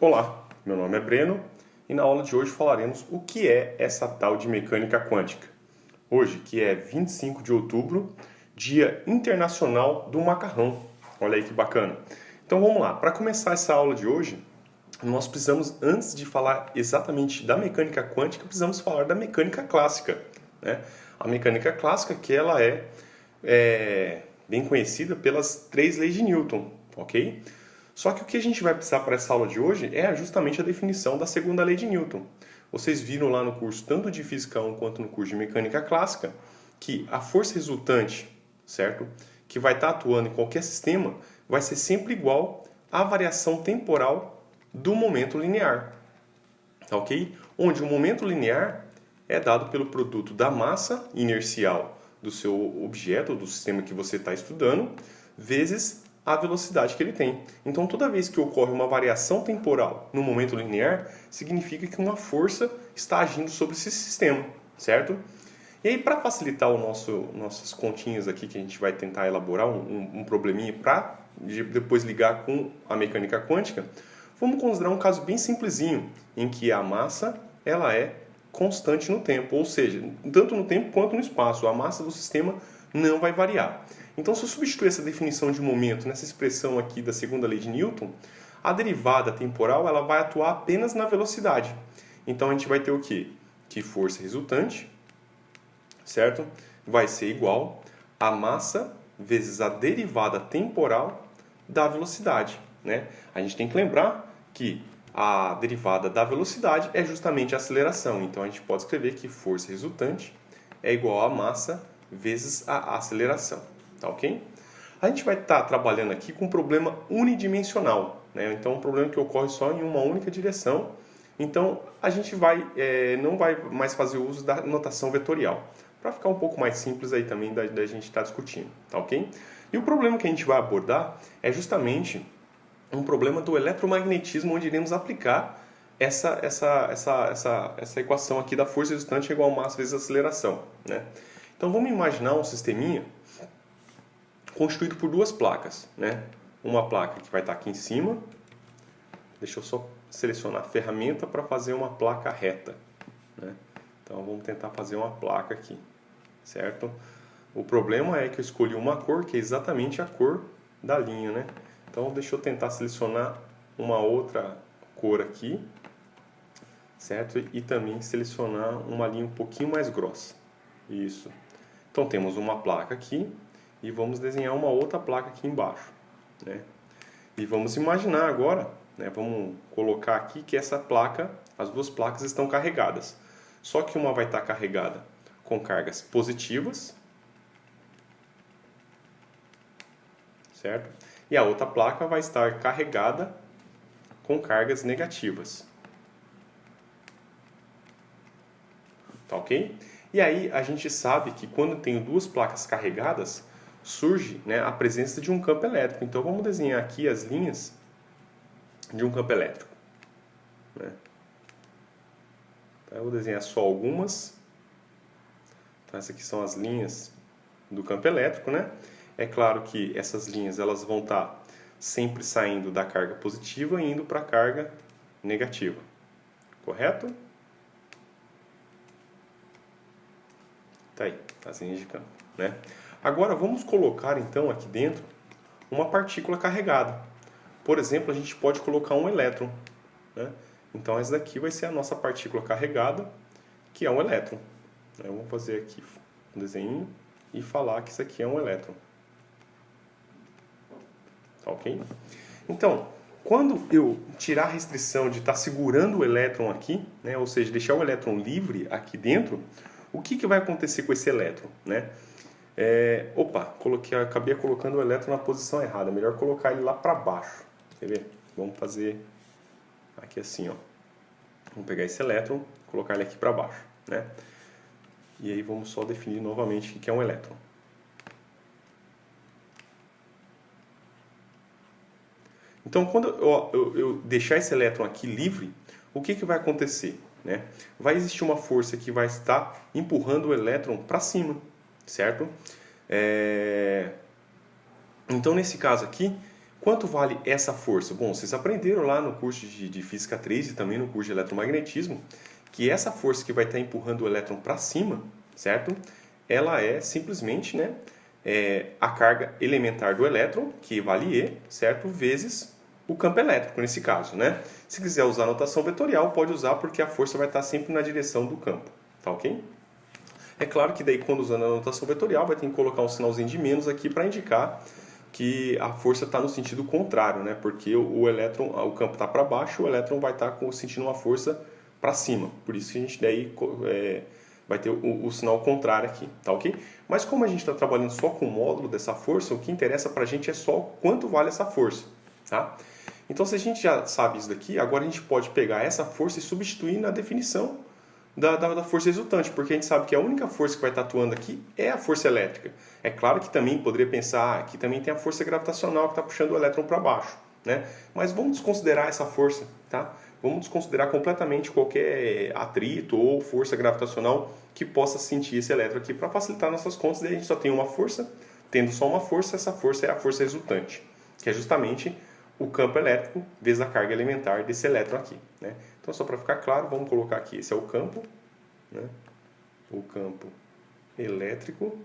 Olá, meu nome é Breno e na aula de hoje falaremos o que é essa tal de mecânica quântica. Hoje, que é 25 de outubro, Dia Internacional do Macarrão. Olha aí que bacana. Então vamos lá, para começar essa aula de hoje, nós precisamos, antes de falar exatamente da mecânica quântica, precisamos falar da mecânica clássica, né? A mecânica clássica que ela é bem conhecida pelas 3 leis de Newton, ok? Só que o que a gente vai precisar para essa aula de hoje é justamente a definição da segunda lei de Newton. Vocês viram lá no curso, tanto de Física 1 quanto no curso de Mecânica Clássica, que a força resultante, certo? Que vai estar atuando em qualquer sistema, vai ser sempre igual à variação temporal do momento linear, ok? Onde o momento linear é dado pelo produto da massa inercial do seu objeto, do sistema que você está estudando, vezes a velocidade que ele tem. Então, toda vez que ocorre uma variação temporal no momento linear, significa que uma força está agindo sobre esse sistema, certo? E aí, para facilitar nossas continhas aqui, que a gente vai tentar elaborar um probleminha para depois ligar com a mecânica quântica, vamos considerar um caso bem simplesinho, em que a massa ela é constante no tempo, ou seja, tanto no tempo quanto no espaço, a massa do sistema não vai variar. Então, se eu substituir essa definição de momento nessa expressão aqui da segunda lei de Newton, a derivada temporal ela vai atuar apenas na velocidade. Então, a gente vai ter o quê? Que força resultante, certo? Vai ser igual a massa vezes a derivada temporal da velocidade, né? A gente tem que lembrar que a derivada da velocidade é justamente a aceleração. Então, a gente pode escrever que força resultante é igual a massa vezes a aceleração. Tá ok? A gente vai estar trabalhando aqui com um problema unidimensional, né? Então, um problema que ocorre só em uma única direção. Então, a gente não vai mais fazer uso da notação vetorial, para ficar um pouco mais simples aí também da gente estar discutindo, tá ok? E o problema que a gente vai abordar é justamente um problema do eletromagnetismo, onde iremos aplicar essa equação aqui da força resultante igual a massa vezes a aceleração, né? Então, vamos imaginar um sisteminha constituído por 2 placas, né? Uma placa que vai estar aqui em cima. Deixa eu só selecionar a ferramenta para fazer uma placa reta, né? Então vamos tentar fazer uma placa aqui, certo? O problema é que eu escolhi uma cor que é exatamente a cor da linha, né? Então deixa eu tentar selecionar uma outra cor aqui, certo? E também selecionar uma linha um pouquinho mais grossa. Isso. Então temos uma placa aqui. E vamos desenhar uma outra placa aqui embaixo, né? E vamos imaginar agora, né? Vamos colocar aqui que essa placa, as 2 placas estão carregadas. Só que uma vai estar carregada com cargas positivas, certo? E a outra placa vai estar carregada com cargas negativas. Tá ok? E aí a gente sabe que quando tem 2 placas carregadas, surge, né, a presença de um campo elétrico. Então vamos desenhar aqui as linhas de um campo elétrico, né? Então, eu vou desenhar só algumas. Então essas aqui são as linhas do campo elétrico, né? É claro que essas linhas elas vão estar sempre saindo da carga positiva e indo para a carga negativa, correto? Tá aí, as linhas de campo, né? Agora vamos colocar então aqui dentro uma partícula carregada. Por exemplo, a gente pode colocar um elétron, né? Então essa daqui vai ser a nossa partícula carregada, que é um elétron. Eu vou fazer aqui um desenho e falar que isso aqui é um elétron. Tá ok? Então, quando eu tirar a restrição de estar segurando o elétron aqui, né? Ou seja, deixar o elétron livre aqui dentro, o que vai acontecer com esse elétron, né? Acabei colocando o elétron na posição errada. Melhor colocar ele lá para baixo. Quer ver? Vamos fazer aqui assim, ó. Vamos pegar esse elétron, colocar ele aqui para baixo, né? E aí vamos só definir novamente o que é um elétron. Então, quando eu deixar esse elétron aqui livre, o que vai acontecer, né? Vai existir uma força que vai estar empurrando o elétron para cima, certo? Então, nesse caso aqui, Quanto vale essa força? Bom, vocês aprenderam lá no curso de Física 3 e também no curso de Eletromagnetismo que essa força que vai estar empurrando o elétron para cima, certo? Ela é simplesmente, né, a carga elementar do elétron, que vale E, certo? Vezes o campo elétrico, nesse caso, né? Se quiser usar a notação vetorial, pode usar, porque a força vai estar sempre na direção do campo, tá ok? É claro que daí, quando usando a notação vetorial, vai ter que colocar um sinalzinho de menos aqui para indicar que a força está no sentido contrário, né? Porque o elétron, o campo está para baixo, o elétron vai estar sentindo uma força para cima. Por isso que a gente daí vai ter o sinal contrário aqui, tá ok? Mas como a gente está trabalhando só com o módulo dessa força, o que interessa para a gente é só quanto vale essa força, tá? Então, se a gente já sabe isso daqui, agora a gente pode pegar essa força e substituir na definição da força resultante, porque a gente sabe que a única força que vai estar atuando aqui é a força elétrica. É claro que também poderia pensar que também tem a força gravitacional que está puxando o elétron para baixo, né? Mas vamos desconsiderar essa força, tá? Vamos desconsiderar completamente qualquer atrito ou força gravitacional que possa sentir esse elétron aqui para facilitar nossas contas. Daí a gente só tem uma força, tendo só uma força, essa força é a força resultante, que é justamente o campo elétrico vezes a carga elementar desse elétron aqui, né? Então, só para ficar claro, vamos colocar aqui, esse é o campo, né? O campo elétrico,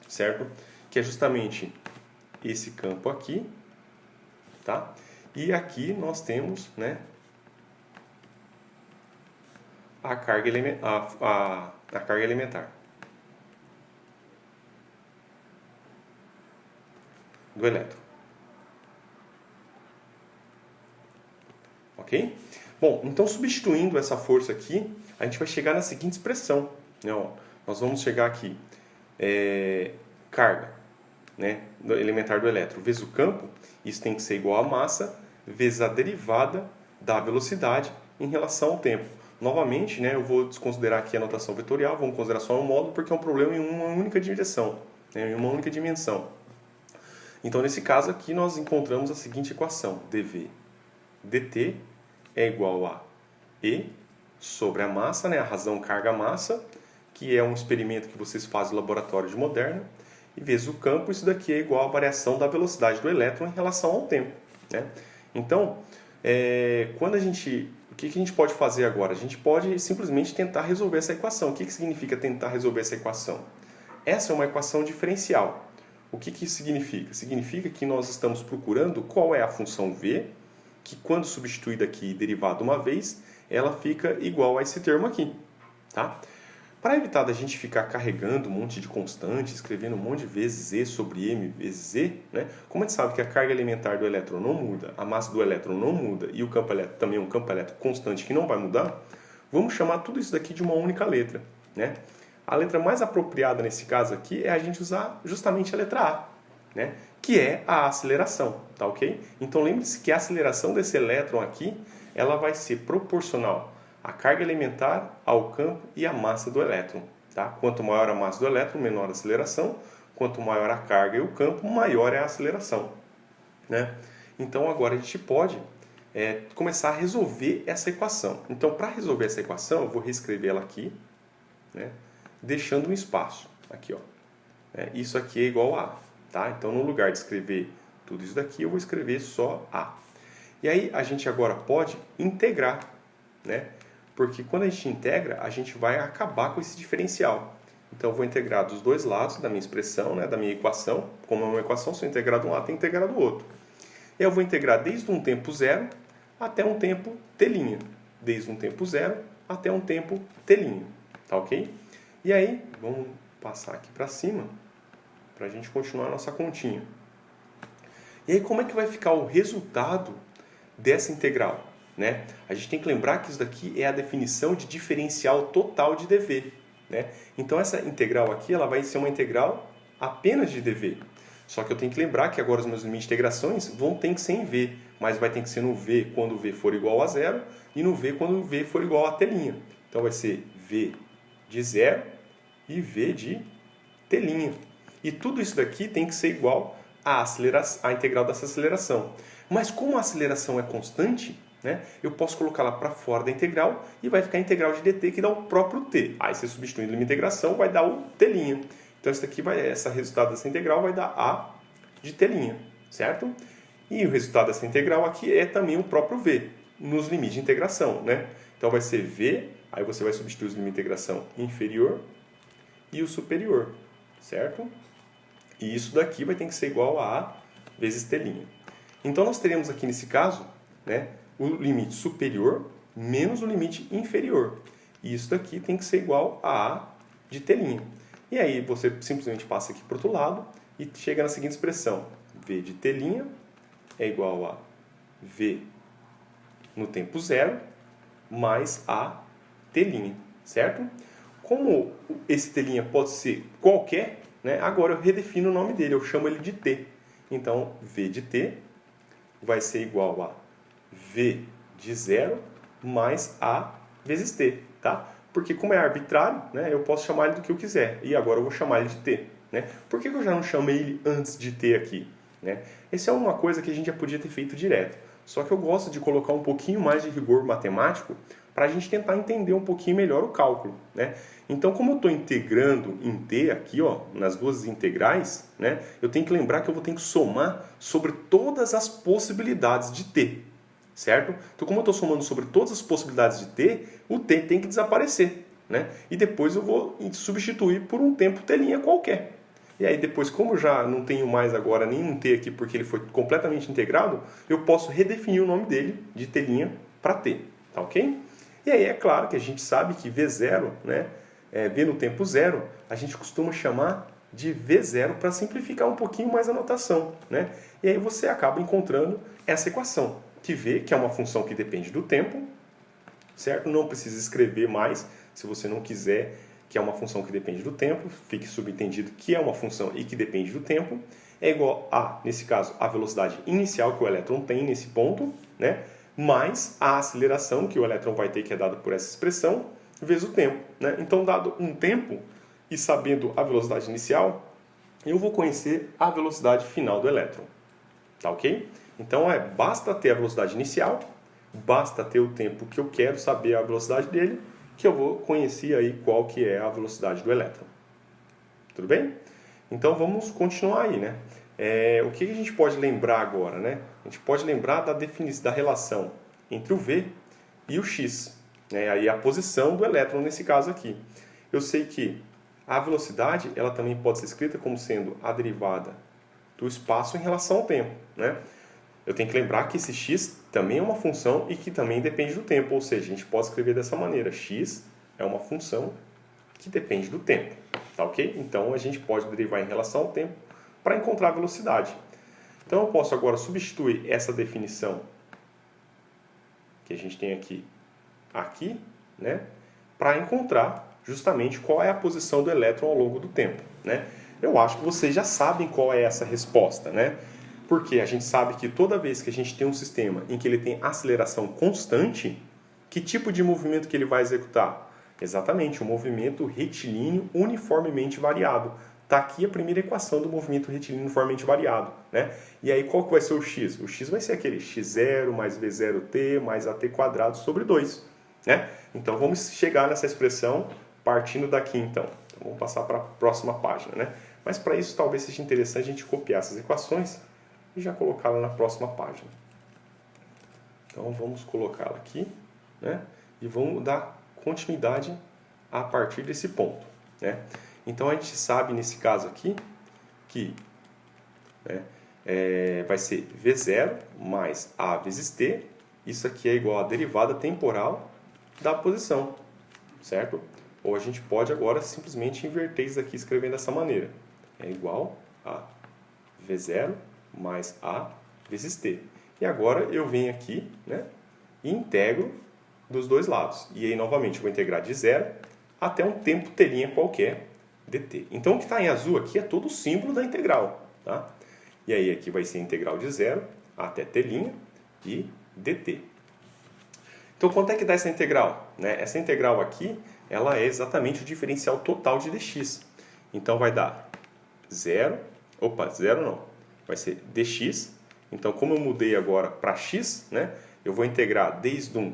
certo? Que é justamente esse campo aqui, tá? E aqui nós temos, né, a carga elementar do elétron. Ok? Bom, então substituindo essa força aqui, a gente vai chegar na seguinte expressão, né? Ó, nós vamos chegar aqui, carga, né, elementar do elétron vezes o campo, isso tem que ser igual a massa vezes a derivada da velocidade em relação ao tempo. Novamente, né, eu vou desconsiderar aqui a notação vetorial, vamos considerar só um módulo, porque é um problema em uma única direção, né, em uma única dimensão. Então, nesse caso aqui, nós encontramos a seguinte equação, dv dt é igual a E sobre a massa, né, a razão carga-massa, que é um experimento que vocês fazem no laboratório de Moderna, e vezes o campo, isso daqui é igual à variação da velocidade do elétron em relação ao tempo, né? Então, o que a gente pode fazer agora? A gente pode simplesmente tentar resolver essa equação. O que significa tentar resolver essa equação? Essa é uma equação diferencial. O que isso significa? Significa que nós estamos procurando qual é a função v, que quando substituída aqui e derivada uma vez, ela fica igual a esse termo aqui, tá? Para evitar da gente ficar carregando um monte de constante, escrevendo um monte de vezes E sobre M vezes Z, né? Como a gente sabe que a carga elementar do elétron não muda, a massa do elétron não muda e o campo elétrico também é um campo elétrico constante que não vai mudar, vamos chamar tudo isso daqui de uma única letra, né? A letra mais apropriada nesse caso aqui é a gente usar justamente a letra A, né? Que é a aceleração, tá ok? Então lembre-se que a aceleração desse elétron aqui, ela vai ser proporcional à carga elementar, ao campo e à massa do elétron, tá? Quanto maior a massa do elétron, menor a aceleração. Quanto maior a carga e o campo, maior é a aceleração, né? Então agora a gente pode começar a resolver essa equação. Então, para resolver essa equação, eu vou reescrever ela aqui, né? Deixando um espaço aqui, ó. Isso aqui é igual a A, tá? Então, no lugar de escrever tudo isso daqui, eu vou escrever só A. E aí, a gente agora pode integrar, né? Porque quando a gente integra, a gente vai acabar com esse diferencial. Então, eu vou integrar dos dois lados da minha expressão, né? Da minha equação. Como é uma equação, se eu integrar de um lado, tem que integrar do outro. Eu vou integrar desde um tempo zero até um tempo t'. Desde um tempo zero até um tempo t'. Tá ok? E aí, vamos passar aqui para cima para a gente continuar a nossa continha. E aí, como é que vai ficar o resultado dessa integral, né? A gente tem que lembrar que isso daqui é a definição de diferencial total de dv, né? Então, essa integral aqui ela vai ser uma integral apenas de dv. Só que eu tenho que lembrar que agora os meus limites de integrações vão ter que ser em v, mas vai ter que ser no v quando v for igual a zero e no v quando v for igual a t'. Então, vai ser v de zero e v de t'. E tudo isso daqui tem que ser igual à integral dessa aceleração. Mas como a aceleração é constante, né, eu posso colocá-la para fora da integral e vai ficar a integral de dt que dá o próprio t. Aí você substituindo uma integração vai dar o t'. Então esse resultado dessa integral vai dar a de t', certo? E o resultado dessa integral aqui é também o próprio v, nos limites de integração, né? Então vai ser v, aí você vai substituir os limites de integração inferior e o superior, certo? E isso daqui vai ter que ser igual a A vezes t'. Então nós teremos aqui nesse caso, né, o limite superior menos o limite inferior. E isso daqui tem que ser igual a A de t'. E aí você simplesmente passa aqui para o outro lado e chega na seguinte expressão. V de t' é igual a V no tempo zero mais A t', certo? Como esse t' pode ser qualquer, né, agora eu redefino o nome dele, eu chamo ele de t. Então, V de t vai ser igual a V de zero mais A vezes t, tá? Porque como é arbitrário, né, eu posso chamar ele do que eu quiser. E agora eu vou chamar ele de t. Né? Por que eu já não chamei ele antes de t aqui? Né? Essa é uma coisa que a gente já podia ter feito direto. Só que eu gosto de colocar um pouquinho mais de rigor matemático para a gente tentar entender um pouquinho melhor o cálculo. Né? Então, como eu estou integrando em t aqui, ó, nas duas integrais, né, eu tenho que lembrar que eu vou ter que somar sobre todas as possibilidades de t. Certo? Então, como eu estou somando sobre todas as possibilidades de t, o t tem que desaparecer. Né? E depois eu vou substituir por um tempo t' qualquer. E aí depois, como eu já não tenho mais agora nenhum t aqui porque ele foi completamente integrado, eu posso redefinir o nome dele de t' para t. Tá ok? E aí é claro que a gente sabe que v0, né, v no tempo zero, a gente costuma chamar de v0 para simplificar um pouquinho mais a notação. Né? E aí você acaba encontrando essa equação, que v, que é uma função que depende do tempo, certo? Não precisa escrever mais, se você não quiser, que é uma função que depende do tempo, fique subentendido que é uma função e que depende do tempo, é igual a, nesse caso, a velocidade inicial que o elétron tem nesse ponto, né? Mais a aceleração que o elétron vai ter, que é dada por essa expressão, vezes o tempo. Né? Então, dado um tempo e sabendo a velocidade inicial, eu vou conhecer a velocidade final do elétron. Tá ok? Então, basta ter a velocidade inicial, basta ter o tempo que eu quero saber a velocidade dele, que eu vou conhecer aí qual que é a velocidade do elétron. Tudo bem? Então vamos continuar aí, né? O que a gente pode lembrar agora, né? A gente pode lembrar da definição da relação entre o V e o X, né? Aí a posição do elétron nesse caso aqui. Eu sei que a velocidade ela também pode ser escrita como sendo a derivada do espaço em relação ao tempo, né? Eu tenho que lembrar que esse x também é uma função e que também depende do tempo, ou seja, a gente pode escrever dessa maneira, x é uma função que depende do tempo, tá ok? Então a gente pode derivar em relação ao tempo para encontrar a velocidade. Então eu posso agora substituir essa definição que a gente tem aqui, né, para encontrar justamente qual é a posição do elétron ao longo do tempo, né? Eu acho que vocês já sabem qual é essa resposta, né? Porque a gente sabe que toda vez que a gente tem um sistema em que ele tem aceleração constante, que tipo de movimento que ele vai executar? Exatamente, um movimento retilíneo uniformemente variado. Está aqui a primeira equação do movimento retilíneo uniformemente variado. Né? E aí qual que vai ser o x? O x vai ser aquele x0 mais v0t mais at quadrado sobre 2. Né? Então vamos chegar nessa expressão partindo daqui então. Vamos passar para a próxima página. Né? Mas para isso talvez seja interessante a gente copiar essas equações e já colocá-la na próxima página. Então vamos colocá-la aqui, né? E vamos dar continuidade a partir desse ponto, né? Então a gente sabe nesse caso aqui que, né, vai ser V0 mais A vezes T. Isso aqui é igual à derivada temporal da posição, certo? Ou a gente pode agora simplesmente inverter isso aqui escrevendo dessa maneira. É igual a V0 mais A vezes T. E agora eu venho aqui, né, e integro dos dois lados. E aí, novamente, eu vou integrar de 0 até um tempo t' qualquer dt. Então, o que está em azul aqui é todo o símbolo da integral. Tá? E aí, aqui vai ser a integral de 0 até t' e dt. Então, quanto é que dá essa integral? Né? Essa integral aqui, ela é exatamente o diferencial total de dx. Então, vai dar 0 não. Vai ser dx. Então, como eu mudei agora para x, né, eu vou integrar desde um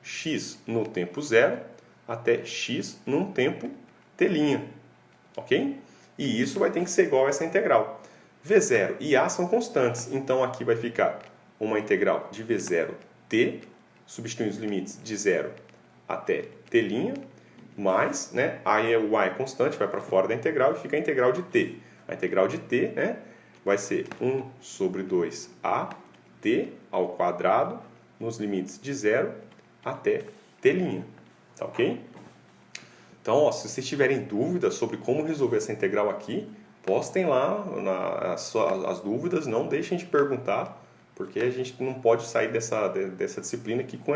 x no tempo zero até x num tempo t'. Ok? E isso vai ter que ser igual a essa integral. V0 e A são constantes, então aqui vai ficar uma integral de V0t, substituindo os limites de 0 até t', mais, né, o A é constante, vai para fora da integral e fica a integral de t. A integral de t, né, vai ser 1 sobre 2at ao quadrado, nos limites de 0 até t'. Tá ok? Então, ó, se vocês tiverem dúvidas sobre como resolver essa integral aqui, postem lá as dúvidas, não deixem de perguntar, porque a gente não pode sair dessa disciplina aqui com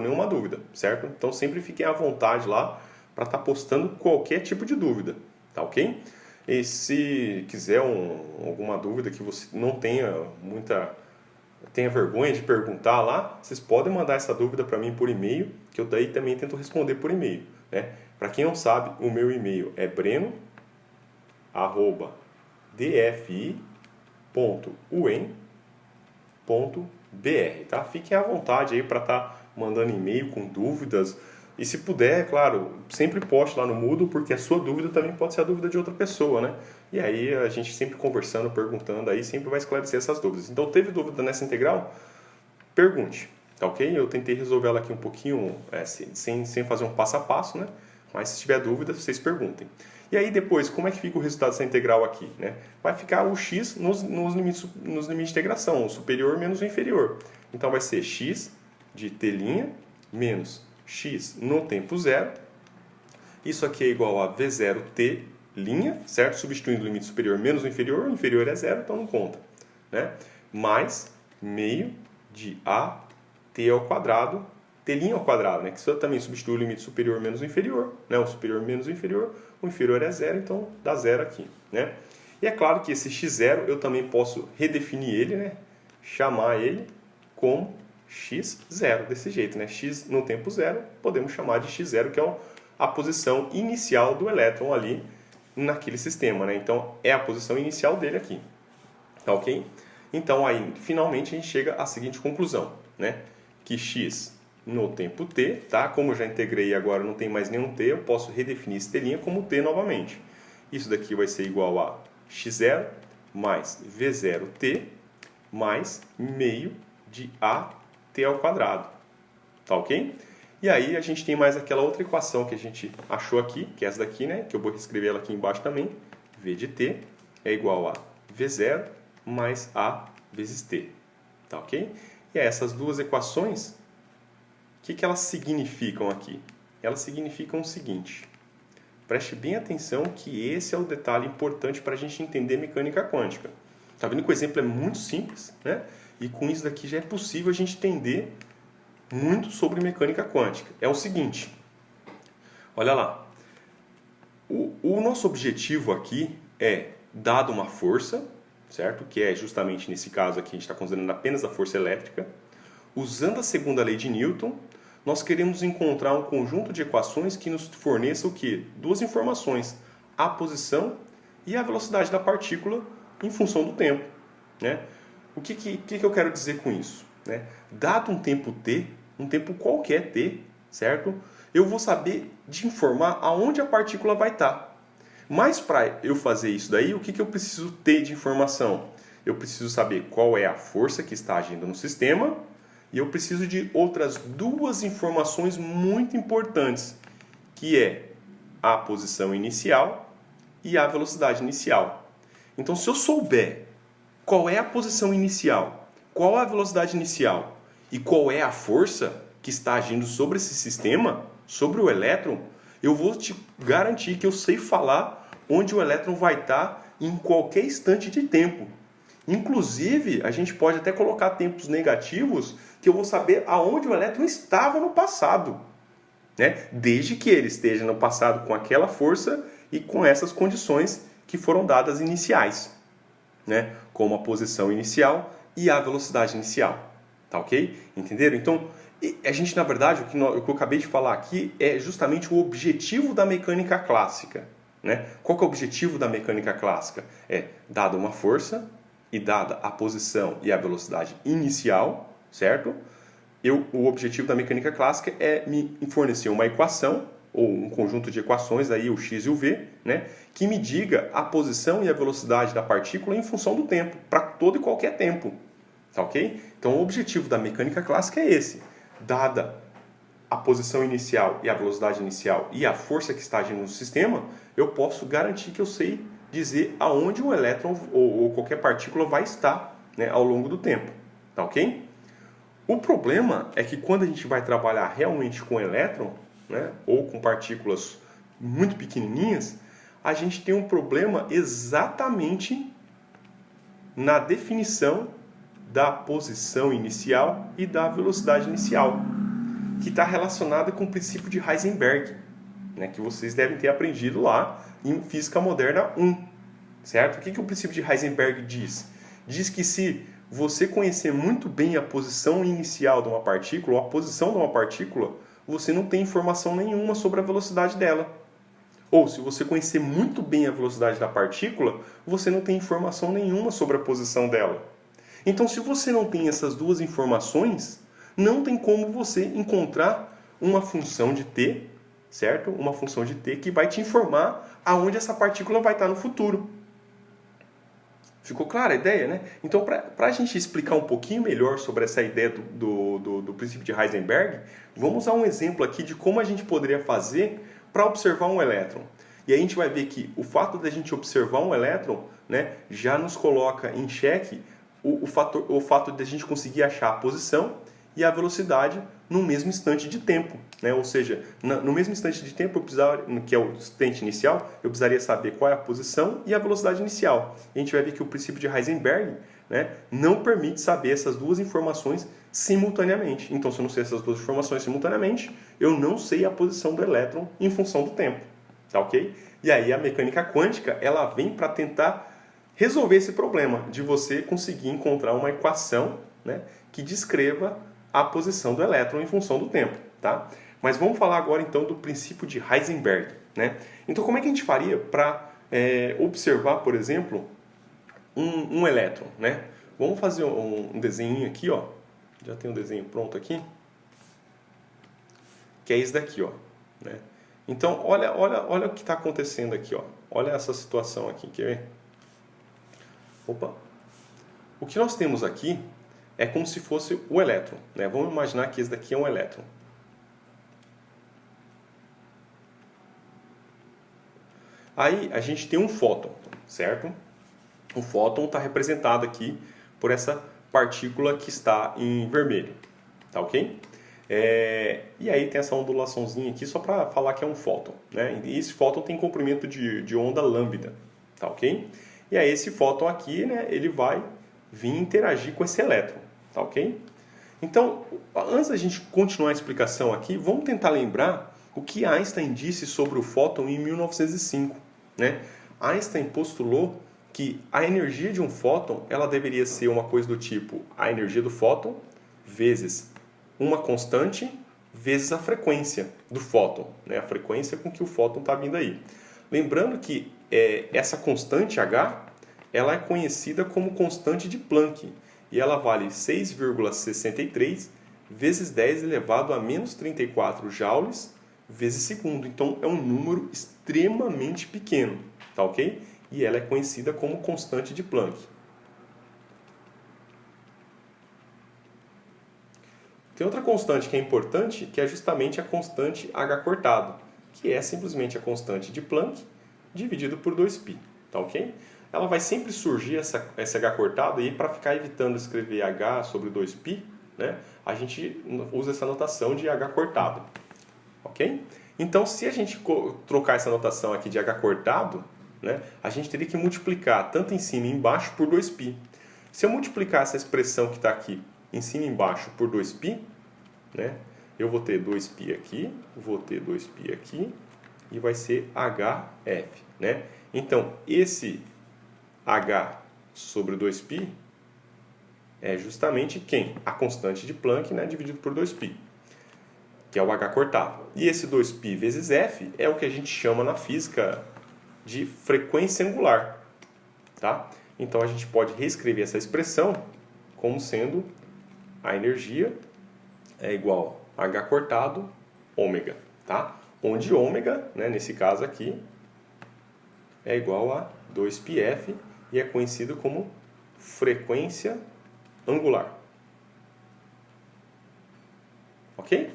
nenhuma dúvida, certo? Então, sempre fiquem à vontade lá para estar postando qualquer tipo de dúvida, tá ok? E se quiser alguma dúvida que você não tenha vergonha de perguntar lá, vocês podem mandar essa dúvida para mim por e-mail, que eu daí também tento responder por e-mail, né? Para quem não sabe, o meu e-mail é breno@dfi.uen.br, tá? Fiquem à vontade aí para estar mandando e-mail com dúvidas. E se puder, claro, sempre poste lá no Moodle, porque a sua dúvida também pode ser a dúvida de outra pessoa, né? E aí a gente sempre conversando, perguntando, aí sempre vai esclarecer essas dúvidas. Então, teve dúvida nessa integral? Pergunte, tá ok? Eu tentei resolver ela aqui um pouquinho, sem fazer um passo a passo, né? Mas se tiver dúvida, vocês perguntem. E aí depois, como é que fica o resultado dessa integral aqui, né? Vai ficar o x nos limites de integração, o superior menos o inferior. Então vai ser x de t' menos x no tempo zero. Isso aqui é igual a V0t', certo? Substituindo o limite superior menos o inferior é zero, então não conta, né? Mais meio de at ao quadrado, t' ao quadrado, né? Que isso também substitui o limite superior menos o inferior, né? O superior menos o inferior é zero, então dá zero aqui, né? E é claro que esse x0 eu também posso redefinir ele, né? Chamar ele como x0, desse jeito, né? X no tempo zero, podemos chamar de x0, que é a posição inicial do elétron ali naquele sistema, né? Então, é a posição inicial dele aqui, tá ok? Então, aí, finalmente, a gente chega à seguinte conclusão, né? Que x no tempo t, tá? Como eu já integrei agora, não tem mais nenhum t, eu posso redefinir esse t' como t novamente. Isso daqui vai ser igual a x0 mais v0t mais meio de at ao quadrado, tá ok? E aí a gente tem mais aquela outra equação que a gente achou aqui, que é essa daqui, né? Que eu vou escrever ela aqui embaixo também. V de t é igual a V0 mais A vezes t, tá ok? E aí, essas duas equações, o que elas significam aqui? Elas significam o seguinte: preste bem atenção que esse é o detalhe importante para a gente entender mecânica quântica. Tá vendo que o exemplo é muito simples, né? E com isso daqui já é possível a gente entender muito sobre mecânica quântica. É o seguinte, olha lá, o nosso objetivo aqui é, dado uma força, certo? Que é justamente nesse caso aqui, a gente está considerando apenas a força elétrica. Usando a segunda lei de Newton, nós queremos encontrar um conjunto de equações que nos forneça o quê? Duas informações, a posição e a velocidade da partícula em função do tempo, né? O que eu quero dizer com isso, né? Dado um tempo t, um tempo qualquer t, certo? Eu vou saber de informar aonde a partícula vai estar. Mas para eu fazer isso daí, o que eu preciso ter de informação? Eu preciso saber qual é a força que está agindo no sistema e eu preciso de outras duas informações muito importantes, que é a posição inicial e a velocidade inicial. Então, se eu souber qual é a posição inicial, qual é a velocidade inicial e qual é a força que está agindo sobre esse sistema, sobre o elétron, eu vou te garantir que eu sei falar onde o elétron vai estar em qualquer instante de tempo. Inclusive, a gente pode até colocar tempos negativos que eu vou saber aonde o elétron estava no passado, né? Desde que ele esteja no passado com aquela força e com essas condições que foram dadas iniciais, né? Como a posição inicial e a velocidade inicial. Tá ok? Entenderam? Então, a gente, na verdade, o que eu acabei de falar aqui é justamente o objetivo da mecânica clássica, né? Qual que é o objetivo da mecânica clássica? É, dada uma força e dada a posição e a velocidade inicial, certo? O objetivo da mecânica clássica é me fornecer uma equação, ou um conjunto de equações, aí, o x e o v, né, que me diga a posição e a velocidade da partícula em função do tempo, para todo e qualquer tempo. Tá ok? Então o objetivo da mecânica clássica é esse. Dada a posição inicial e a velocidade inicial e a força que está agindo no sistema, eu posso garantir que eu sei dizer aonde um elétron ou qualquer partícula vai estar, né, ao longo do tempo. Tá ok? O problema é que quando a gente vai trabalhar realmente com elétron, né, ou com partículas muito pequenininhas, a gente tem um problema exatamente na definição da posição inicial e da velocidade inicial, que está relacionada com o princípio de Heisenberg, né, que vocês devem ter aprendido lá em Física Moderna 1, certo? O que o princípio de Heisenberg diz? Diz que se você conhecer muito bem a posição inicial de uma partícula, ou a posição de uma partícula, você não tem informação nenhuma sobre a velocidade dela. Ou, se você conhecer muito bem a velocidade da partícula, você não tem informação nenhuma sobre a posição dela. Então, se você não tem essas duas informações, não tem como você encontrar uma função de t, certo? Uma função de t que vai te informar aonde essa partícula vai estar no futuro. Ficou clara a ideia, né? Então, para a gente explicar um pouquinho melhor sobre essa ideia do princípio de Heisenberg, vamos usar um exemplo aqui de como a gente poderia fazer para observar um elétron. E aí a gente vai ver que o fato de a gente observar um elétron, né, já nos coloca em xeque o fato de a gente conseguir achar a posição e a velocidade no mesmo instante de tempo, né? Ou seja, no mesmo instante de tempo, que é o instante inicial, eu precisaria saber qual é a posição e a velocidade inicial. E a gente vai ver que o princípio de Heisenberg, né, não permite saber essas duas informações simultaneamente. Então, se eu não sei essas duas informações simultaneamente, eu não sei a posição do elétron em função do tempo. Tá ok? E aí a mecânica quântica, ela vem para tentar resolver esse problema de você conseguir encontrar uma equação, né, que descreva a posição do elétron em função do tempo, tá? Mas vamos falar agora então do princípio de Heisenberg, né? Então, como é que a gente faria para observar, por exemplo, um elétron, né? Vamos fazer um desenho aqui, ó. Já tem um desenho pronto aqui, que é esse daqui, ó, né? Então, olha o que está acontecendo aqui, ó. Olha essa situação aqui, quer ver? Opa! O que nós temos aqui é como se fosse o elétron, né? Vamos imaginar que esse daqui é um elétron. Aí a gente tem um fóton, certo? O fóton está representado aqui por essa partícula que está em vermelho, tá ok? E aí tem essa ondulaçãozinha aqui só para falar que é um fóton, né? E esse fóton tem comprimento de onda lambda, tá ok? E aí esse fóton aqui, né, ele vai vir interagir com esse elétron, tá ok? Então, antes da gente continuar a explicação aqui, vamos tentar lembrar o que Einstein disse sobre o fóton em 1905, né? Einstein postulou que a energia de um fóton, ela deveria ser uma coisa do tipo a energia do fóton vezes uma constante vezes a frequência do fóton, né? A frequência com que o fóton está vindo aí. Lembrando que essa constante H, ela é conhecida como constante de Planck, e ela vale 6,63 vezes 10 elevado a menos 34 joules vezes segundo. Então, é um número extremamente pequeno, tá ok? E ela é conhecida como constante de Planck. Tem outra constante que é importante, que é justamente a constante H cortado, que é simplesmente a constante de Planck dividido por 2π, tá ok? Ela vai sempre surgir essa H cortada, e para ficar evitando escrever H sobre 2π, né, a gente usa essa notação de H cortado, ok? Então, se a gente trocar essa notação aqui de H cortado, né, a gente teria que multiplicar tanto em cima e embaixo por 2π. Se eu multiplicar essa expressão que está aqui em cima e embaixo por 2π, né, eu vou ter 2π aqui, vou ter 2π aqui, e vai ser HF, né? Então, esse H sobre 2π é justamente quem? A constante de Planck, né, dividido por 2π, que é o H cortado. E esse 2π vezes F é o que a gente chama na física de frequência angular, tá? Então, a gente pode reescrever essa expressão como sendo a energia é igual a H cortado ômega, tá? onde ômega, né, nesse caso aqui, é igual a 2πf e é conhecido como frequência angular. Ok?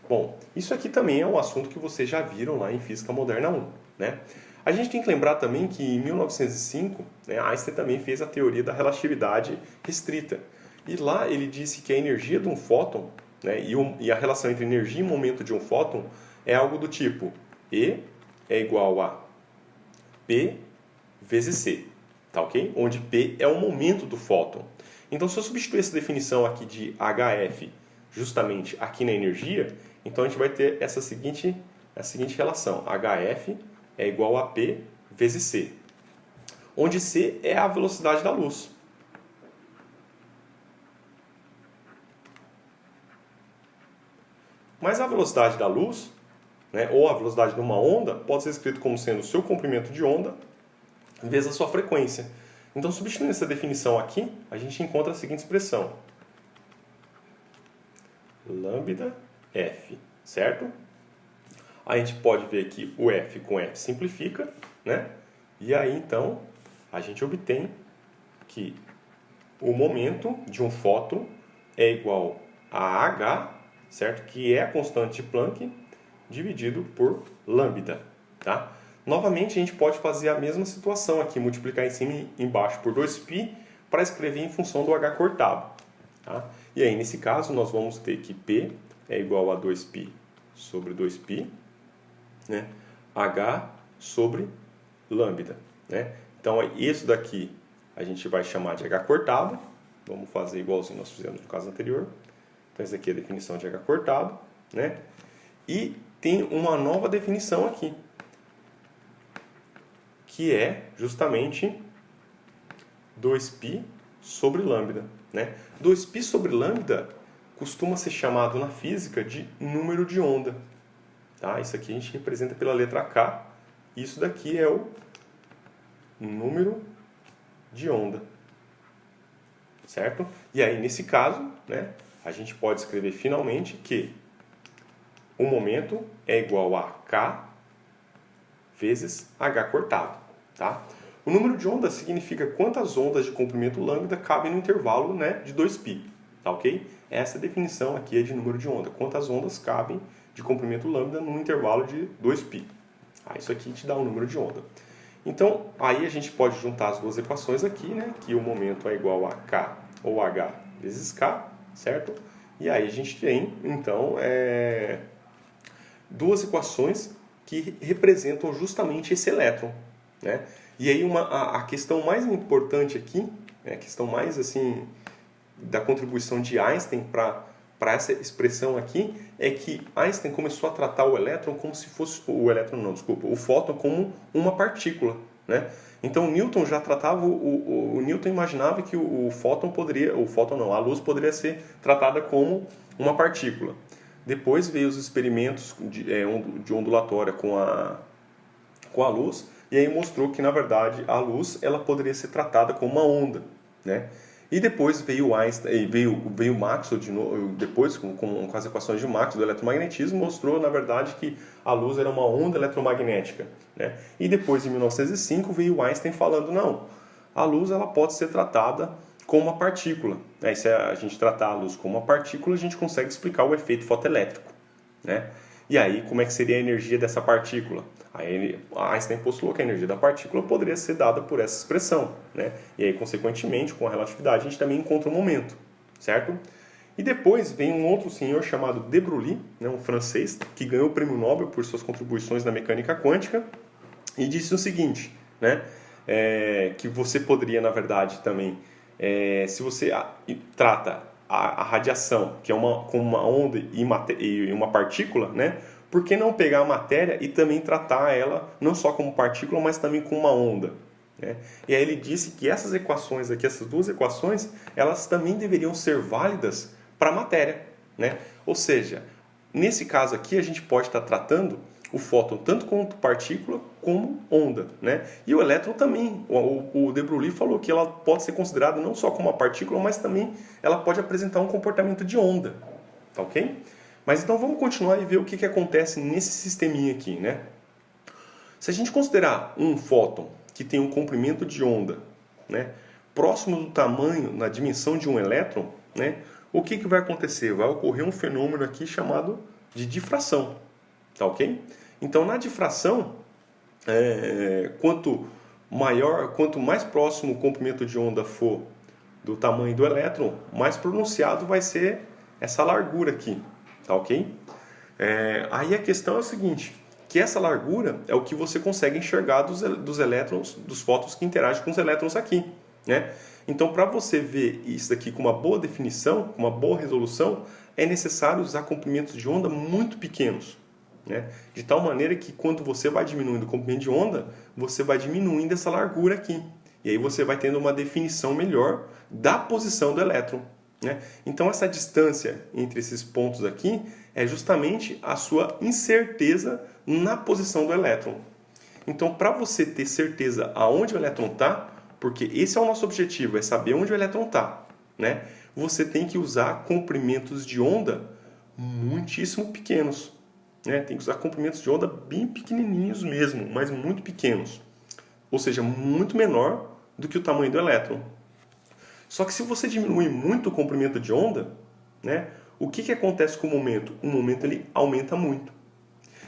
Bom, isso aqui também é um assunto que vocês já viram lá em Física Moderna 1, né? A gente tem que lembrar também que em 1905, né, Einstein também fez a teoria da relatividade restrita. E lá ele disse que a energia de um fóton, né, e a relação entre energia e momento de um fóton é algo do tipo E é igual a P vezes C, tá ok? Onde P é o momento do fóton. Então, se eu substituir essa definição aqui de HF justamente aqui na energia, então a gente vai ter a seguinte relação. HF é igual a P vezes C, onde C é a velocidade da luz. Mas a velocidade da luz, né, ou a velocidade de uma onda, pode ser escrito como sendo o seu comprimento de onda vezes a sua frequência. Então, substituindo essa definição aqui, a gente encontra a seguinte expressão. Lambda F, certo? A gente pode ver que o F com F simplifica, né? E aí, então, a gente obtém que o momento de um fóton é igual a H, certo? Que é a constante de Planck, dividido por lambda, tá? Novamente, a gente pode fazer a mesma situação aqui, multiplicar em cima e embaixo por 2π para escrever em função do H cortado, tá? E aí, nesse caso, nós vamos ter que P é igual a 2π sobre 2π, né? H sobre lambda, né? Então, isso daqui a gente vai chamar de H cortado. Vamos fazer igualzinho nós fizemos no caso anterior. Então, essa aqui é a definição de H cortado, né? E tem uma nova definição aqui, que é justamente 2π sobre lambda, né? 2π sobre lambda costuma ser chamado na física de número de onda, tá? Isso aqui a gente representa pela letra K. Isso daqui é o número de onda, certo? E aí, nesse caso, né, a gente pode escrever finalmente que o momento é igual a K vezes H cortado, tá? O número de onda significa quantas ondas de comprimento lambda cabem no intervalo, né, de 2π, tá ok? Essa definição aqui é de número de onda. Quantas ondas cabem de comprimento lambda num intervalo de 2π. Isso aqui te dá um número de onda. Então, aí a gente pode juntar as duas equações aqui, né, que o momento é igual a K ou H vezes K, certo? E aí a gente tem, então, duas equações que representam justamente esse elétron, né? E aí a questão mais importante aqui, a questão mais assim da contribuição de Einstein para essa expressão aqui é que Einstein começou a tratar o elétron como se fosse o fóton como uma partícula, né? Então Newton já tratava o Newton imaginava que a luz poderia ser tratada como uma partícula. Depois veio os experimentos de ondulatória com a luz, e aí mostrou que, na verdade, a luz ela poderia ser tratada como uma onda, né? E depois veio Einstein, veio Maxwell de novo, depois com as equações de Maxwell do eletromagnetismo, mostrou, na verdade, que a luz era uma onda eletromagnética, né? E depois, em 1905, veio Einstein falando, não, a luz ela pode ser tratada como uma partícula, né? E se a gente tratar a luz como uma partícula, a gente consegue explicar o efeito fotoelétrico, né? E aí, como é que seria a energia dessa partícula? Aí Einstein postulou que a energia da partícula poderia ser dada por essa expressão, né? E aí, consequentemente, com a relatividade, a gente também encontra o momento, certo? E depois vem um outro senhor chamado de Broglie, né, um francês, que ganhou o prêmio Nobel por suas contribuições na mecânica quântica, e disse o seguinte, né? Que você poderia, na verdade, também, se você trata a radiação, que é como uma onda e uma partícula, né? Por que não pegar a matéria e também tratar ela não só como partícula, mas também como uma onda, né? E aí ele disse que essas equações aqui, essas duas equações, elas também deveriam ser válidas para a matéria, né? Ou seja, nesse caso aqui a gente pode estar tratando o fóton tanto como partícula como onda, né? E o elétron também. O de Broglie falou que ela pode ser considerada não só como uma partícula, mas também ela pode apresentar um comportamento de onda, tá ok? Mas então vamos continuar e ver o que acontece nesse sisteminha aqui, né? Se a gente considerar um fóton que tem um comprimento de onda, né, próximo do tamanho, na dimensão de um elétron, né, o que vai acontecer? Vai ocorrer um fenômeno aqui chamado de difração, tá ok? Então na difração, quanto mais próximo o comprimento de onda for do tamanho do elétron, mais pronunciado vai ser essa largura aqui, tá ok? Aí a questão é o seguinte, que essa largura é o que você consegue enxergar dos elétrons, dos fótons que interagem com os elétrons aqui, né? Então, para você ver isso aqui com uma boa definição, com uma boa resolução, é necessário usar comprimentos de onda muito pequenos, né? De tal maneira que quando você vai diminuindo o comprimento de onda, você vai diminuindo essa largura aqui. E aí você vai tendo uma definição melhor da posição do elétron, né? Então essa distância entre esses pontos aqui é justamente a sua incerteza na posição do elétron. Então, para você ter certeza aonde o elétron está, porque esse é o nosso objetivo, é saber onde o elétron está, né? Você tem que usar comprimentos de onda muitíssimo pequenos, né? Tem que usar comprimentos de onda bem pequenininhos mesmo, mas muito pequenos. Ou seja, muito menor do que o tamanho do elétron. Só que se você diminui muito o comprimento de onda, né, o que acontece com o momento? O momento ele aumenta muito.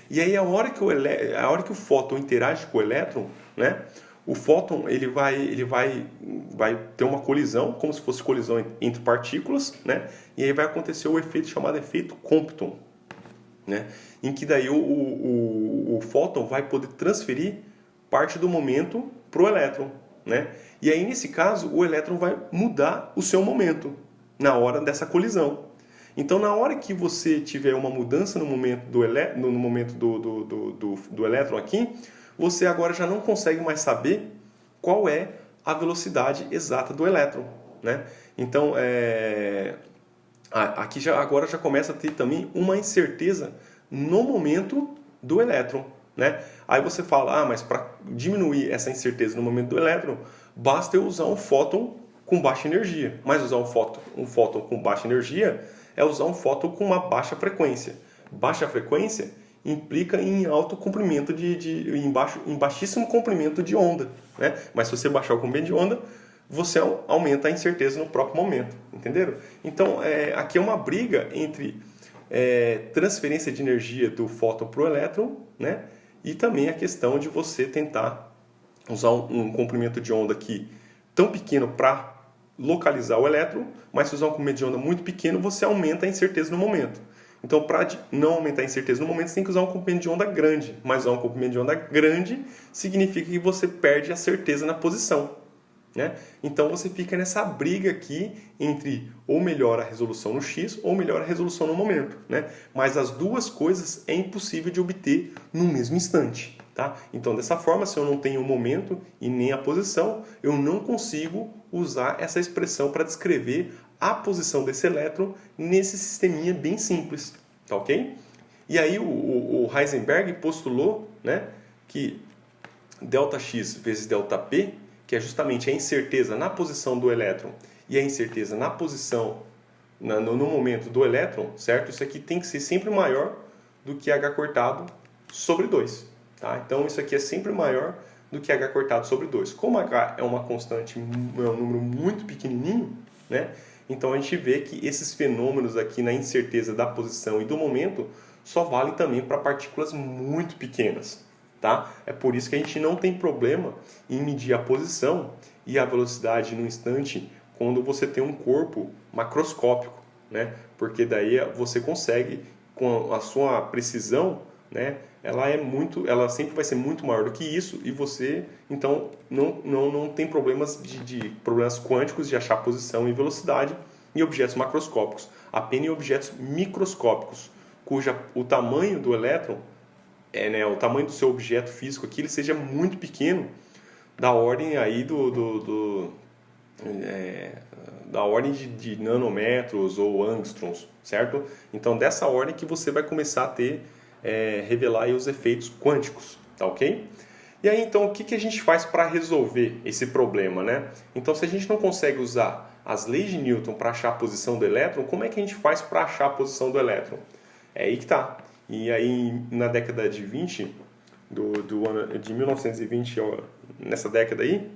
E aí a hora que o fóton interage com o elétron, né, o fóton ele vai ter uma colisão, como se fosse colisão entre partículas, né, e aí vai acontecer o efeito chamado efeito Compton, né, em que daí o fóton vai poder transferir parte do momento para o elétron, né? E aí nesse caso o elétron vai mudar o seu momento na hora dessa colisão. Então na hora que você tiver uma mudança no momento do elétron aqui, você agora já não consegue mais saber qual é a velocidade exata do elétron, né? Então aqui agora já começa a ter também uma incerteza no momento do elétron, né? Aí você fala, mas para diminuir essa incerteza no momento do elétron, basta eu usar um fóton com baixa energia. Mas usar um fóton com baixa energia é usar um fóton com uma baixa frequência. Baixa frequência implica em alto comprimento em baixíssimo comprimento de onda, né? Mas se você baixar o comprimento de onda, você aumenta a incerteza no próprio momento, entenderam? Então, aqui é uma briga entre transferência de energia do fóton para o elétron, né? E também a questão de você tentar usar um comprimento de onda aqui tão pequeno para localizar o elétron, mas se usar um comprimento de onda muito pequeno, você aumenta a incerteza no momento. Então, para não aumentar a incerteza no momento, você tem que usar um comprimento de onda grande. Mas usar um comprimento de onda grande significa que você perde a certeza na posição, né? Então, você fica nessa briga aqui entre ou melhora a resolução no X ou melhora a resolução no momento, né? Mas as duas coisas é impossível de obter no mesmo instante, tá? Então, dessa forma, se eu não tenho o momento e nem a posição, eu não consigo usar essa expressão para descrever a posição desse elétron nesse sisteminha bem simples, tá ok? E aí o Heisenberg postulou, né, que ΔX vezes ΔP, que é justamente a incerteza na posição do elétron e a incerteza na posição, no momento do elétron, certo? Isso aqui tem que ser sempre maior do que H cortado sobre 2, tá? Então isso aqui é sempre maior do que H cortado sobre 2. Como H é uma constante, é um número muito pequenininho, né? Então a gente vê que esses fenômenos aqui na incerteza da posição e do momento só valem também para partículas muito pequenas, tá? É por isso que a gente não tem problema em medir a posição e a velocidade no instante quando você tem um corpo macroscópico, né? Porque daí você consegue, com a sua precisão, né? Ela sempre vai ser muito maior do que isso e você, então, não tem problemas de problemas quânticos de achar posição e velocidade em objetos macroscópicos, apenas em objetos microscópicos, o tamanho do elétron, o tamanho do seu objeto físico aqui, ele seja muito pequeno, da ordem aí da ordem de nanômetros ou angstroms, certo? Então, dessa ordem que você vai começar a revelar aí os efeitos quânticos, tá ok? E aí, então, o que a gente faz para resolver esse problema, né? Então, se a gente não consegue usar as leis de Newton para achar a posição do elétron, como é que a gente faz para achar a posição do elétron? É aí que tá. E aí, na década de 20, de 1920, ó, nessa década aí,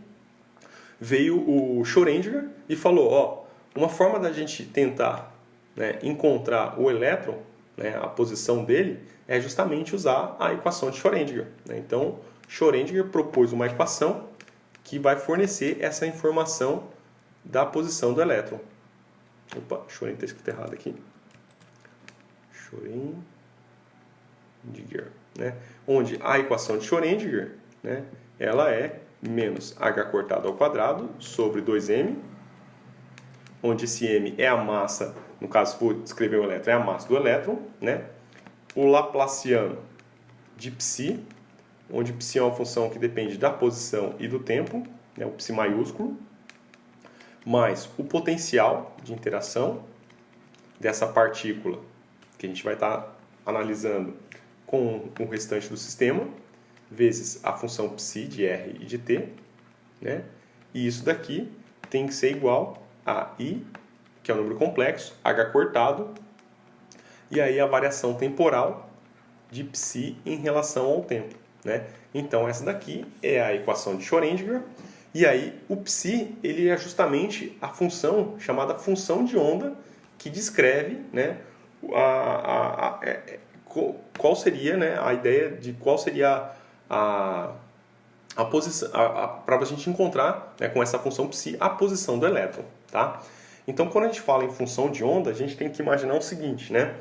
veio o Schrödinger e falou, ó, uma forma da gente tentar, né, encontrar o elétron, né, a posição dele, é justamente usar a equação de Schrödinger. Né? Então, Schrödinger propôs uma equação que vai fornecer essa informação da posição do elétron. Opa, Schrödinger está escrito errado aqui. Schrödinger, né? Onde a equação de Schrödinger, né, ela é menos h cortado ao quadrado sobre 2m, onde esse m é a massa, no caso, se for descrever o elétron, é a massa do elétron, né? O Laplaciano de psi, onde psi é uma função que depende da posição e do tempo, né, o psi maiúsculo, mais o potencial de interação dessa partícula que a gente vai estar analisando com o restante do sistema, vezes a função psi de r e de t, né? E isso daqui tem que ser igual a i, que é um número complexo, h cortado, e aí a variação temporal de psi em relação ao tempo, né? Então essa daqui é a equação de Schrödinger, e aí o psi ele é justamente a função chamada função de onda que descreve, né, qual seria, né, a ideia de qual seria a posição, para a gente encontrar, né, com essa função psi a posição do elétron, tá? Então, quando a gente fala em função de onda, a gente tem que imaginar o seguinte, né?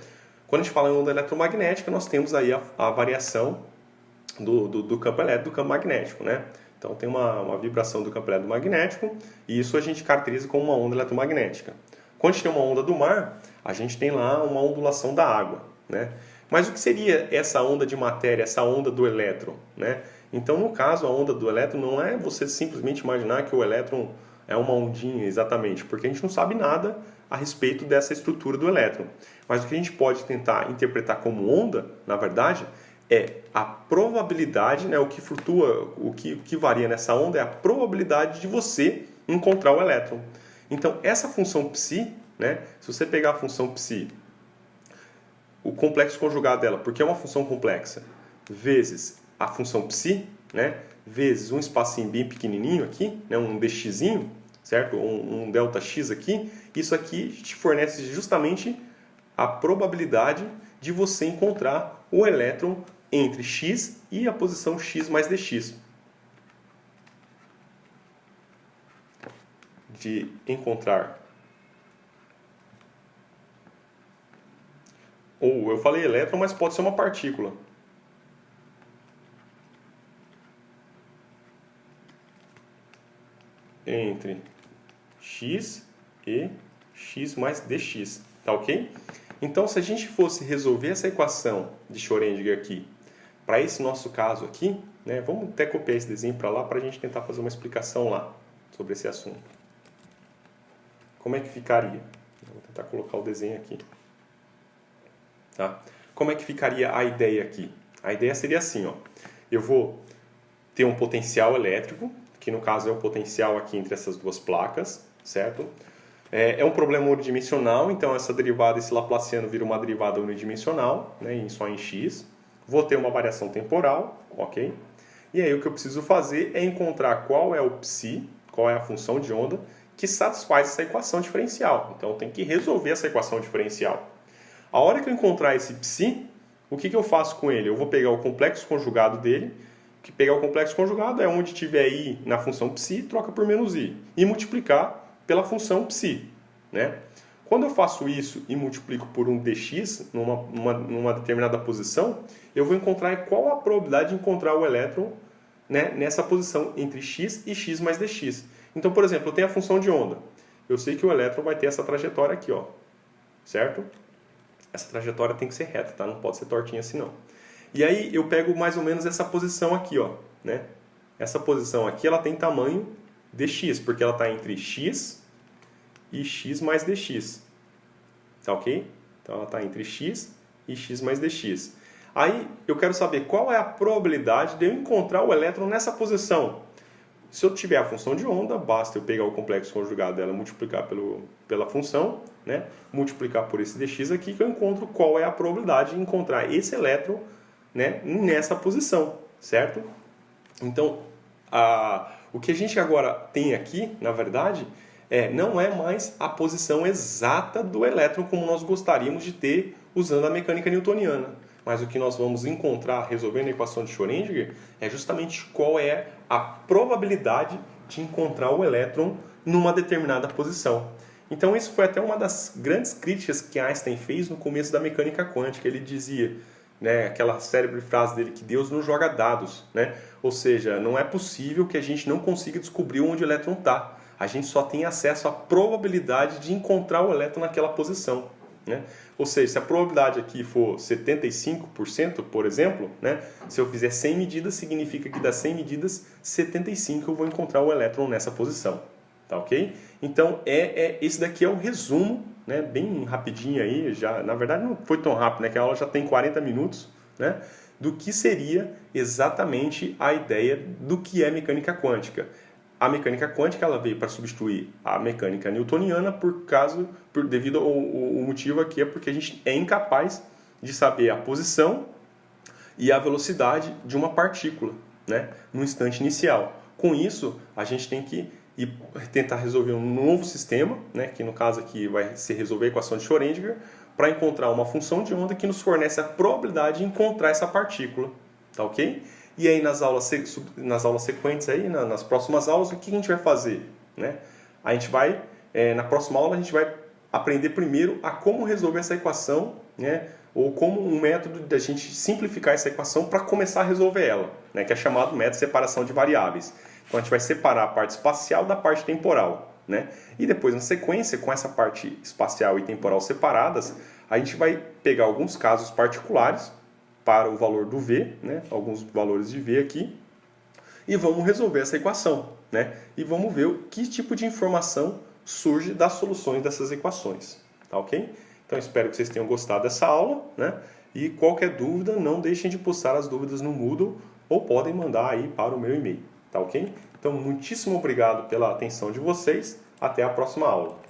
Quando a gente fala em onda eletromagnética, nós temos aí a variação do campo elétrico do campo magnético, né? Então, tem uma vibração do campo eletromagnético e isso a gente caracteriza como uma onda eletromagnética. Quando a gente tem uma onda do mar, a gente tem lá uma ondulação da água, né? Mas o que seria essa onda de matéria, essa onda do elétron, né? Então, no caso, a onda do elétron não é você simplesmente imaginar que o elétron é uma ondinha exatamente, porque a gente não sabe nada a respeito dessa estrutura do elétron. Mas o que a gente pode tentar interpretar como onda, na verdade, é a probabilidade, né, o que flutua, o que varia nessa onda é a probabilidade de você encontrar o elétron. Então, essa função psi, né, se você pegar a função psi, o complexo conjugado dela, porque é uma função complexa, vezes a função psi, né, vezes um espacinho bem pequenininho aqui, né, um dxzinho, certo? Um delta x aqui, isso aqui te fornece justamente a probabilidade de você encontrar o elétron entre x e a posição x mais dx. De encontrar. Ou eu falei elétron, mas pode ser uma partícula. Entre x e x mais dx, tá ok? Então, se a gente fosse resolver essa equação de Schrödinger aqui, para esse nosso caso aqui, né, vamos até copiar esse desenho para lá para a gente tentar fazer uma explicação lá sobre esse assunto. Como é que ficaria? Vou tentar colocar o desenho aqui. Tá? Como é que ficaria a ideia aqui? A ideia seria assim, ó. Eu vou ter um potencial elétrico, que no caso é o potencial aqui entre essas duas placas, certo? É um problema unidimensional, então essa derivada, esse Laplaciano vira uma derivada unidimensional, né, só em x. Vou ter uma variação temporal, ok? E aí o que eu preciso fazer é encontrar qual é o psi, qual é a função de onda, que satisfaz essa equação diferencial. Então eu tenho que resolver essa equação diferencial. A hora que eu encontrar esse psi, o que eu faço com ele? Eu vou pegar o complexo conjugado dele, que pegar o complexo conjugado é onde tiver i na função psi, troca por menos i, e multiplicar pela função psi, né? Quando eu faço isso e multiplico por um dx numa determinada posição, eu vou encontrar qual a probabilidade de encontrar o elétron, né, nessa posição entre x e x mais dx. Então, por exemplo, eu tenho a função de onda. Eu sei que o elétron vai ter essa trajetória aqui, ó, certo? Essa trajetória tem que ser reta, tá? Não pode ser tortinha assim, não. E aí eu pego mais ou menos essa posição aqui, ó, né? Essa posição aqui, ela tem tamanho dx, porque ela está entre x e x mais dx. Tá ok? Então ela está entre x e x mais dx. Aí eu quero saber qual é a probabilidade de eu encontrar o elétron nessa posição. Se eu tiver a função de onda, basta eu pegar o complexo conjugado dela, multiplicar pela função, né? Multiplicar por esse dx aqui, que eu encontro qual é a probabilidade de encontrar esse elétron, né, nessa posição, certo? Então, o que a gente agora tem aqui, na verdade, não é mais a posição exata do elétron como nós gostaríamos de ter usando a mecânica newtoniana. Mas o que nós vamos encontrar resolvendo a equação de Schrödinger é justamente qual é a probabilidade de encontrar o elétron numa determinada posição. Então isso foi até uma das grandes críticas que Einstein fez no começo da mecânica quântica. Ele dizia, né, aquela célebre frase dele, que Deus nos joga dados, né? Ou seja, não é possível que a gente não consiga descobrir onde o elétron está. A gente só tem acesso à probabilidade de encontrar o elétron naquela posição, né? Ou seja, se a probabilidade aqui for 75%, por exemplo, né, se eu fizer 100 medidas, significa que das 100 medidas, 75 eu vou encontrar o elétron nessa posição. Tá ok? Então, esse daqui é o resumo, né, bem rapidinho aí, já, na verdade não foi tão rápido, né, que a aula já tem 40 minutos, né, do que seria exatamente a ideia do que é mecânica quântica. A mecânica quântica ela veio para substituir a mecânica newtoniana devido ao motivo aqui é porque a gente é incapaz de saber a posição e a velocidade de uma partícula, né, no instante inicial. Com isso, a gente tem que tentar resolver um novo sistema, né, que no caso aqui vai ser resolver a equação de Schrödinger, para encontrar uma função de onda que nos fornece a probabilidade de encontrar essa partícula. Tá ok? E aí nas aulas sequentes, aí, nas próximas aulas, o que a gente vai fazer? Né? A gente vai, na próxima aula, a gente vai aprender primeiro a como resolver essa equação, né? Ou como um método da gente simplificar essa equação para começar a resolver ela, né? Que é chamado método de separação de variáveis. Então a gente vai separar a parte espacial da parte temporal, né? E depois, na sequência, com essa parte espacial e temporal separadas, a gente vai pegar alguns casos particulares para o valor do V, né? Alguns valores de V aqui, e vamos resolver essa equação, né? E vamos ver que tipo de informação surge das soluções dessas equações, tá ok? Então espero que vocês tenham gostado dessa aula, né? E qualquer dúvida, não deixem de postar as dúvidas no Moodle ou podem mandar aí para o meu e-mail, tá ok? Então muitíssimo obrigado pela atenção de vocês, até a próxima aula.